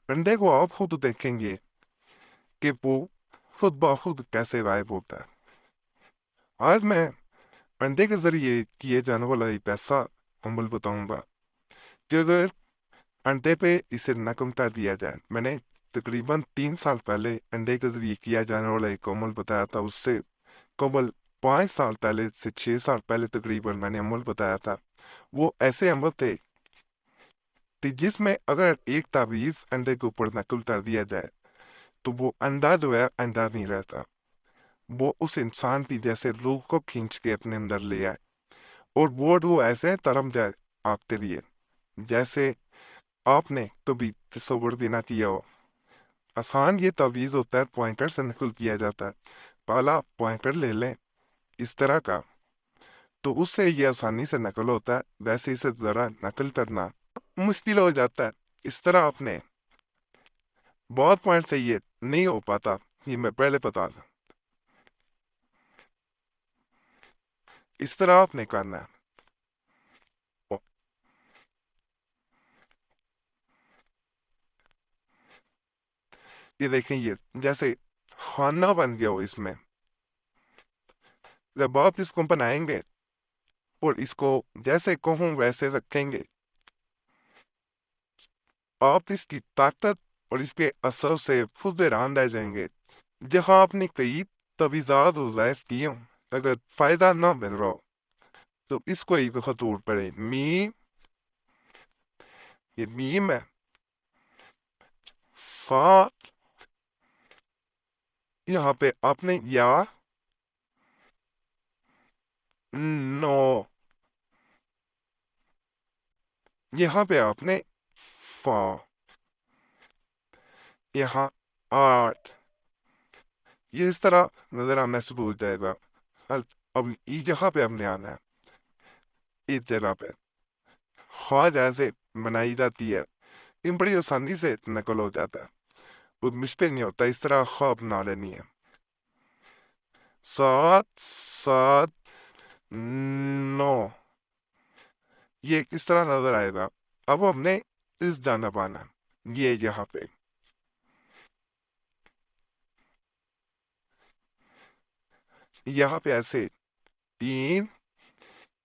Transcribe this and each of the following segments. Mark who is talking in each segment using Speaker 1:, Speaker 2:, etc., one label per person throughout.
Speaker 1: अंडे को आप खुद देखेंगे कि वो खुद ब खुद कैसे गायब होता है। आज मैं अंडे के जरिए किए जाने वाला एक ऐसा अमल बताऊंगा कि अगर अंडे पे इसे नकम कर दिया जाए। मैंने तकरीबन 3 साल पहले अंडे के जरिए किया जाने वाला एक अमल बताया था। उससे कबल 5 साल पहले से 6 साल पहले तकरीबन मैंने अमल बताया था। वो ऐसे अमल थे कि जिसमें अगर एक तावीज़ अंडे के ऊपर नकल कर दिया जाए तो वो अंडा जो है अंडा नहीं रहता। वो उस इंसान की जैसे रूह को खींच के अपने अंदर ले आए और वो ऐसे तरम जाए आपके लिए जैसे आपने कभी तस्वर भी ना किया हो। आसान ये तावीज़ होता है, पॉइंटर से नकल किया जाता है। काला पॉइंटर ले लें इस तरह का, तो उससे ये आसानी से नकल होता है। वैसे इसे ज़रा नकल करना मुश्किल हो जाता है। इस तरह आपने बहुत पॉइंट से ये नहीं हो पाता, ये मैं पहले बता दूं। इस तरह आपने करना है। ओ, ये देखें, ये जैसे खाना बन गया हो इसमें। जब आप इसको बनाएंगे और इसको जैसे कहूँ वैसे रखेंगे, आप इसकी ताकत और इसके असर से खुद हैरान रह जाएंगे। जहाँ आपने कई तवीज़ात वज़ाइफ किए हों, अगर फ़ायदा ना मिल रहा हो तो इसको एक खतूर पड़े मीम। ये मीम है। सा, यहाँ पे आपने या नो, यहाँ पे आपने फा, यहाँ आठ। ये इस तरह नजर आना शुरू हो जाएगा। अब इस जगह पे हमने आना है। इस जगह पे ख्वा जैसे बनाई जाती है, इन बड़ी आसानी से नकल हो जाता है। वो मुश्किल नहीं होता। इस तरह ख्वा बना लेनी है। सात सात नौ, ये किस तरह नजर आएगा। अब हमने इस जानब आना है, ये यहाँ पे। यहाँ पे ऐसे तीन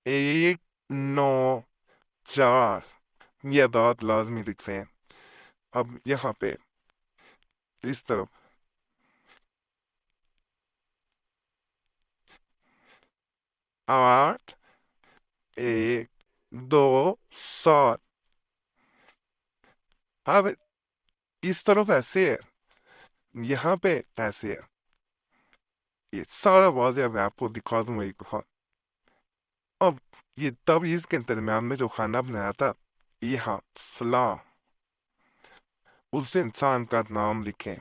Speaker 1: एक नौ चार, ये दांत लाजमी लिख से हैं। अब यहाँ पे इस तरफ आठ एक दो सात। अब इस तरफ ऐसे है, यहाँ पे ऐसे है। ये सारा वाज़े मैं आपको दिखा दूंगा एक दफा। अब ये तब इसके दरम्यान में जो खाना बनाया था, यहाँ फला, उस इंसान का नाम लिखें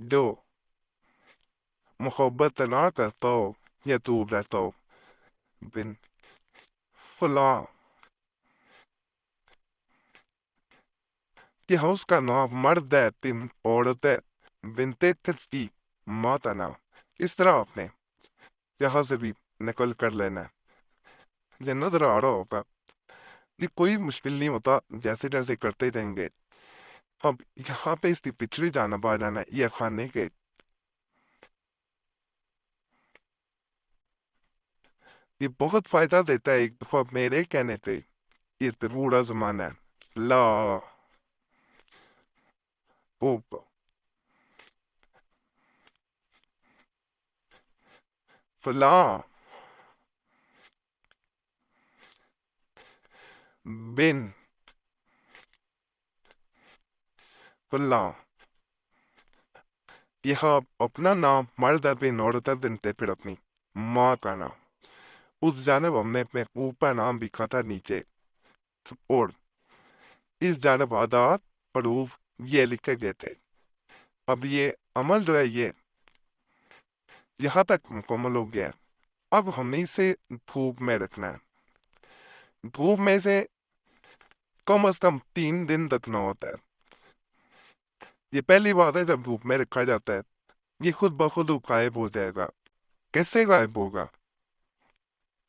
Speaker 1: जो मोहब्बत ना करता हो या दूर रहता हो। बिन फला, कि उसका नाम मर्द है बिन औरत है, बिनते की माता नाम। इस तरह आपने यहाँ से भी नकल कर लेना है। ये नजर आ रहा होगा, ये कोई मुश्किल नहीं होता, जैसे जैसे करते जाएंगे। अब यहाँ पे इसकी पिछली जानब आ जाना है, ये खाने के। ये बहुत फायदा देता है। एक दफा मेरे कहने पे ये जरूर आजमाना है। ला ओ फला बिन फला, यह अपना नाम मर्द है बिन औरत है बिनते फिर अपनी माँ का नाम। उस जानब हमने अपने ऊपर नाम लिखा था नीचे, और इस जानब आदात हरूफ ये लिखे गए थे। अब ये अमल जो है ये यहाँ तक मुकम्मल हो गया है। अब हमें इसे धूप में रखना है। धूप में से कम से कम 3 दिन रखना होता है। ये पहली बात है, जब धूप में रखा जाता है ये खुद ब खुद गायब हो जाएगा। कैसे गायब होगा?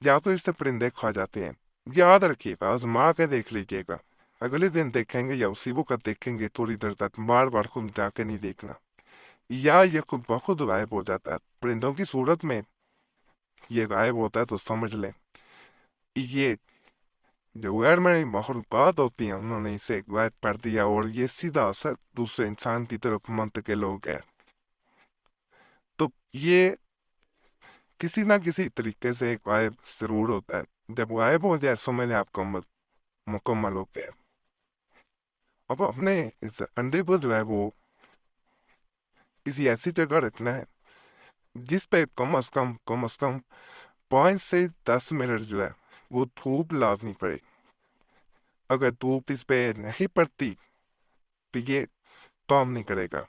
Speaker 1: या तो इससे परिंदे खा जाते हैं। याद रखिएगा, आजमा के देख लीजिएगा। اگلے دن دیکھیں گے یا اسی وقت دیکھیں گے تھوڑی دیر تک بار بار خود جا کے نہیں دیکھنا، یا یہ خود بخود غائب ہو جاتا ہے۔ پرندوں کی صورت میں یہ غائب ہوتا ہے تو سمجھ لیں یہ جو غیر مرئی مخلوقات ہوتی ہیں انہوں نے اسے غائب کر دیا، اور یہ سیدھا اثر دوسرے انسان کی طرف منتقل ہو گیا۔ تو یہ کسی نہ کسی طریقے سے غائب ضرور ہوتا ہے۔ جب غائب ہو جائے سمجھ لیں آپ کو مکمل ہو گیا۔ اب اپنے اس انڈے کو جو ہے وہ کسی ایسی جگہ رکھنا ہے جس پہ کم از کم 5 سے 10 منٹ جو ہے وہ دھوپ لازمی پڑے۔ اگر دھوپ اس پہ نہیں پڑتی تو یہ کام نہیں کرے گا۔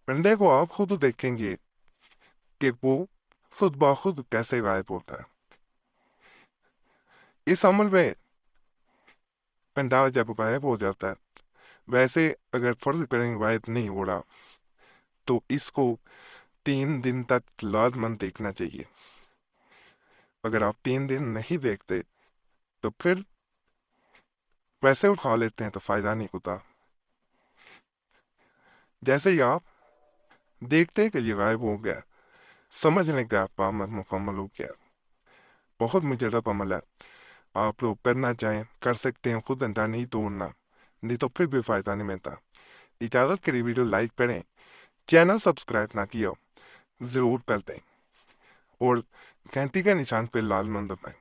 Speaker 1: انڈے کو آپ خود دیکھیں گے کہ وہ خود بخود کیسے غائب ہوتا ہے۔ اس عمل میں انڈا جب غائب ہو جاتا ہے، ویسے اگر فرض کریں غائب نہیں ہو رہا تو اس کو 3 دن تک لازماً دیکھنا چاہیے۔ اگر آپ 3 دن نہیں دیکھتے تو پھر ویسے اٹھا لیتے ہیں تو فائدہ نہیں ہوتا۔ جیسے ہی آپ دیکھتے کہ یہ غائب ہو گیا، سمجھ لیں کہ آپ کا عمل مکمل ہو گیا۔ بہت مجرب عمل ہے، آپ لوگ کرنا چاہیں کر سکتے ہیں، خود انڈا نہیں توڑنا، نہیں تو پھر بھی فائدہ نہیں ملتا۔ اجازت کری ویڈیو لائک کریں، چینل سبسکرائب نہ کیا ضرور کر دیں، اور گھنٹی کے نشان پہ لازماً دبائیں۔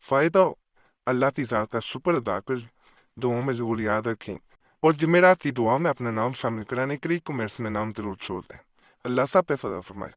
Speaker 1: فائدہ اللہ کی ذات کا شکر ادا کر دعاؤں میں ضرور یاد رکھیں، اور جمعرات کی دعا میں اپنا نام شامل کرانے کے لیے کمنٹس میں نام ضرور چھوڑ دیں۔ اللہ سب پہ فضل فرمائے۔